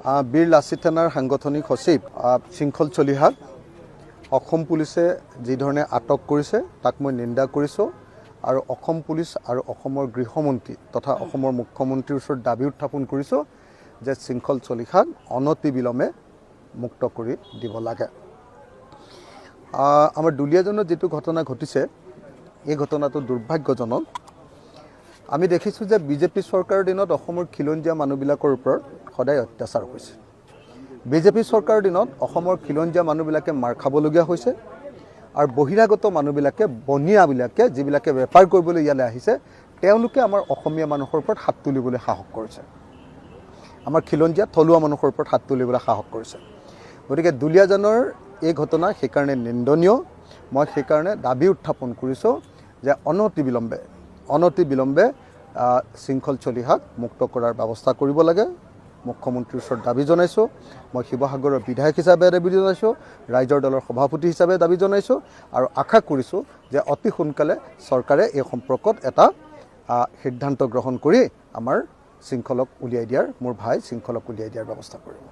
বীৰ লাচিত থানাৰ সাংগঠনিক সচিব শৃংখল চলিহাক অসম পুলিচে যি ধৰণে আটক কৰিছে তাক মই নিন্দা কৰিছোঁ আৰু অসম পুলিচ আৰু অসমৰ গৃহমন্ত্ৰী তথা অসমৰ মুখ্যমন্ত্ৰীৰ ওচৰত দাবী উত্থাপন কৰিছোঁ যে শৃংখল চলিহাক অনতিবিলম্বে মুক্ত কৰি দিব লাগে। আমাৰ দুলীয়াজনৰ যেটো ঘটনা ঘটিছে এই ঘটনাটো দুৰ্ভাগ্যজনক। আমি দেখিছোঁ যে বিজেপি চৰকাৰৰ দিনত অসমৰ খিলঞ্জীয়া মানুহবিলাকৰ ওপৰত সদায় অত্যাচাৰ হৈছে। বিজেপি চৰকাৰৰ দিনত অসমৰ খিলঞ্জীয়া মানুহবিলাকে মাৰ খাবলগীয়া হৈছে আৰু বহিৰাগত মানুহবিলাকে বনিয়াবিলাকে যিবিলাকে বেপাৰ কৰিবলৈ ইয়ালৈ আহিছে তেওঁলোকে আমাৰ অসমীয়া মানুহৰ ওপৰত হাত তুলিবলৈ সাহস কৰিছে। আমাৰ খিলঞ্জীয়া থলুৱা মানুহৰ ওপৰত হাত তুলিবলৈ সাহস কৰিছে। গতিকে দুলীয়াজনৰ এই ঘটনা সেইকাৰণে নিন্দনীয়। মই সেইকাৰণে দাবী উত্থাপন কৰিছোঁ যে অনতিবিলম্বে শৃংখল চলিহাক মুক্ত কৰাৰ ব্যৱস্থা কৰিব লাগে। মুখ্যমন্ত্ৰীৰ ওচৰত দাবী জনাইছোঁ। মই শিৱসাগৰৰ বিধায়ক হিচাপে দাবী জনাইছোঁ, ৰাইজৰ দলৰ সভাপতি হিচাপে দাবী জনাইছোঁ আৰু আশা কৰিছোঁ যে অতি সোনকালে চৰকাৰে এই সম্পৰ্কত এটা সিদ্ধান্ত গ্ৰহণ কৰি আমাৰ শৃংখলক উলিয়াই দিয়াৰ মোৰ ভাই শৃংখলক উলিয়াই দিয়াৰ ব্যৱস্থা কৰিব।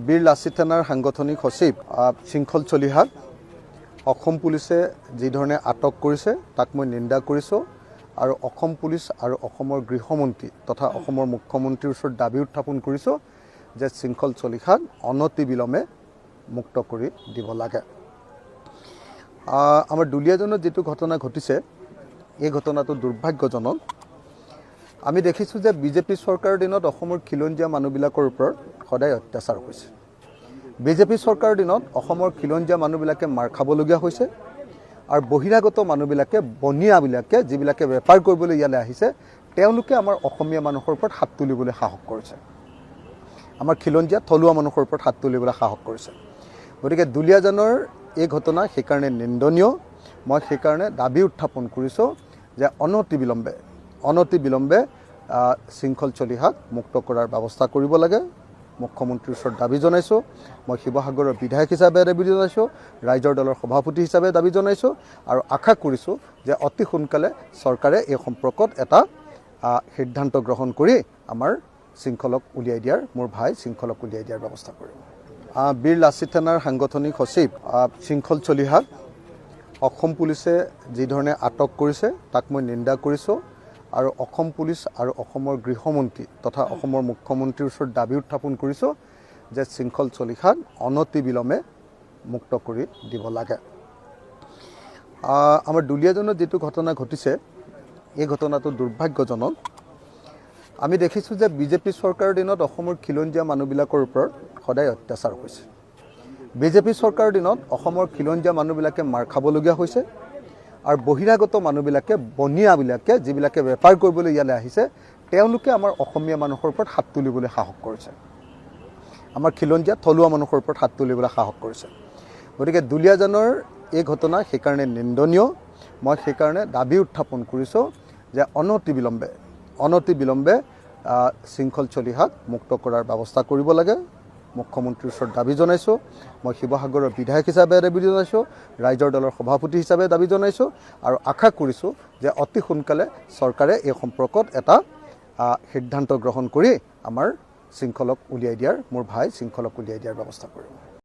বীৰ লাচিত থানাৰ সাংগঠনিক সচিব শৃংখল চলিহাক অসম পুলিচে যি ধৰণে আটক কৰিছে তাক মই নিন্দা কৰিছোঁ আৰু অসম পুলিচ আৰু অসমৰ গৃহমন্ত্ৰী তথা অসমৰ মুখ্যমন্ত্ৰীৰ ওচৰত দাবী উত্থাপন কৰিছোঁ যে শৃংখল চলিহাক অনতিবিলম্বে মুক্ত কৰি দিব লাগে। আমাৰ দুলীয়াজনৰ যেটো ঘটনা ঘটিছে এই ঘটনাটো দুৰ্ভাগ্যজনক। আমি দেখিছোঁ যে বিজেপি চৰকাৰৰ দিনত অসমৰ খিলঞ্জীয়া মানুহবিলাকৰ ওপৰত সদায় অত্যাচাৰ হৈছে। বিজেপি চৰকাৰৰ দিনত অসমৰ খিলঞ্জীয়া মানুহবিলাকে মাৰ খাবলগীয়া হৈছে আৰু বহিৰাগত মানুহবিলাকে বনিয়াবিলাকে যিবিলাকে বেপাৰ কৰিবলৈ ইয়ালৈ আহিছে তেওঁলোকে আমাৰ অসমীয়া মানুহৰ ওপৰত হাত তুলিবলৈ সাহস কৰিছে। আমাৰ খিলঞ্জীয়া থলুৱা মানুহৰ ওপৰত হাত তুলিবলৈ সাহস কৰিছে। গতিকে দুলীয়াজনৰ এই ঘটনা সেইকাৰণে নিন্দনীয়। মই সেইকাৰণে দাবী উত্থাপন কৰিছোঁ যে অনতিবিলম্বে শৃংখল চলিহাক মুক্ত কৰাৰ ব্যৱস্থা কৰিব লাগে। মুখ্যমন্ত্ৰীৰ ওচৰত দাবী জনাইছোঁ। মই শিৱসাগৰৰ বিধায়ক হিচাপে দাবী জনাইছোঁ, ৰাইজৰ দলৰ সভাপতি হিচাপে দাবী জনাইছোঁ আৰু আশা কৰিছোঁ যে অতি সোনকালে চৰকাৰে এই সম্পৰ্কত এটা সিদ্ধান্ত গ্ৰহণ কৰি আমাৰ শৃংখলক উলিয়াই দিয়াৰ মোৰ ভাই শৃংখলক উলিয়াই দিয়াৰ ব্যৱস্থা কৰিব। বীৰ লাচিত থানাৰ সাংগঠনিক সচিব শৃংখল চলিহাক অসম পুলিচে যি ধৰণে আটক কৰিছে তাক মই নিন্দা কৰিছোঁ আৰু অসম পুলিচ আৰু অসমৰ গৃহমন্ত্ৰী তথা অসমৰ মুখ্যমন্ত্ৰীৰ ওচৰত দাবী উত্থাপন কৰিছোঁ যে শৃংখল চলিহাক অনতিবিলম্বে মুক্ত কৰি দিব লাগে। আমাৰ দুলীয়াজনৰ যেটো ঘটনা ঘটিছে এই ঘটনাটো দুৰ্ভাগ্যজনক। আমি দেখিছোঁ যে বিজেপি চৰকাৰৰ দিনত অসমৰ খিলঞ্জীয়া মানুহবিলাকৰ ওপৰত সদায় অত্যাচাৰ হৈছে। বিজেপি চৰকাৰৰ দিনত অসমৰ খিলঞ্জীয়া মানুহবিলাকে মাৰ খাবলগীয়া হৈছে আৰু বহিৰাগত মানুহবিলাকে বনিয়াবিলাকে যিবিলাকে বেপাৰ কৰিবলৈ ইয়ালৈ আহিছে তেওঁলোকে আমাৰ অসমীয়া মানুহৰ ওপৰত হাত তুলিবলৈ সাহস কৰিছে। আমাৰ খিলঞ্জীয়া থলুৱা মানুহৰ ওপৰত হাত তুলিবলৈ সাহস কৰিছে। গতিকে দুলীয়াজনৰ এই ঘটনা সেইকাৰণে নিন্দনীয়। মই সেইকাৰণে দাবী উত্থাপন কৰিছোঁ যে অনতিবিলম্বে শৃংখল চলিহাক মুক্ত কৰাৰ ব্যৱস্থা কৰিব লাগে। মুখ্যমন্ত্ৰীৰ ওচৰত দাবী জনাইছোঁ। মই শিৱসাগৰৰ বিধায়ক হিচাপে দাবী জনাইছোঁ, ৰাইজৰ দলৰ সভাপতি হিচাপে দাবী জনাইছোঁ আৰু আশা কৰিছোঁ যে অতি সোনকালে চৰকাৰে এই সম্পৰ্কত এটা সিদ্ধান্ত গ্ৰহণ কৰি আমাৰ শৃংখলক উলিয়াই দিয়াৰ মোৰ ভাই শৃংখলক উলিয়াই দিয়াৰ ব্যৱস্থা কৰিব।